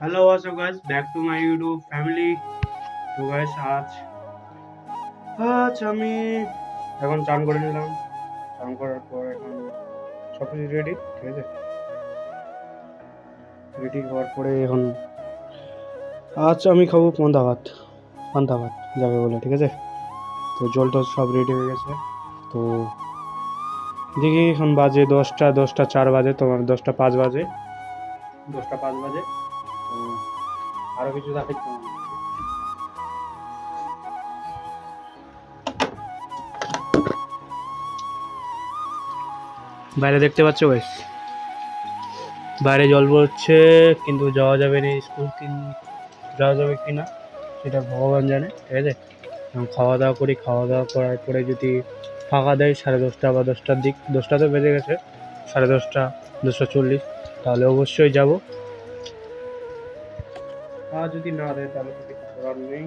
Hello, what's up, guys? Back to my YouTube family. তো guys আজ আমি এখন চান করে নিলাম। চান করার পর এখন সব কিছু রেডি, ঠিক আছে। রেডি হওয়ার পরে এখন আজ আমি খাবো পান্তা ভাত যাবে বলে, ঠিক আছে। তো জল টল সব রেডি হয়ে গেছে। তো দেখি এখন বাজে 10টা 4 বাজে, তোমার 10টা 5 বাজে। 10টা 5 বাজে। তো আরও কিছু দেখাচ্ছি। বাইরে দেখতে পাচ্ছ গাইস, বাইরে জল পড়ছে, কিন্তু যাওয়া যাবে না স্কুল। যাওয়া যাবে কি না সেটা ভগবান জানে, ঠিক আছে। এখন খাওয়া দাওয়া করি, খাওয়া দাওয়া করার পরে যদি ফাঁকা দেয় 10:30 বা 10টার দিক, 10টা তো বেজে গেছে, 10:30, 10:40, তাহলে অবশ্যই যাব। আর যদি না দেয় তাহলে তো কিছু করার নেই।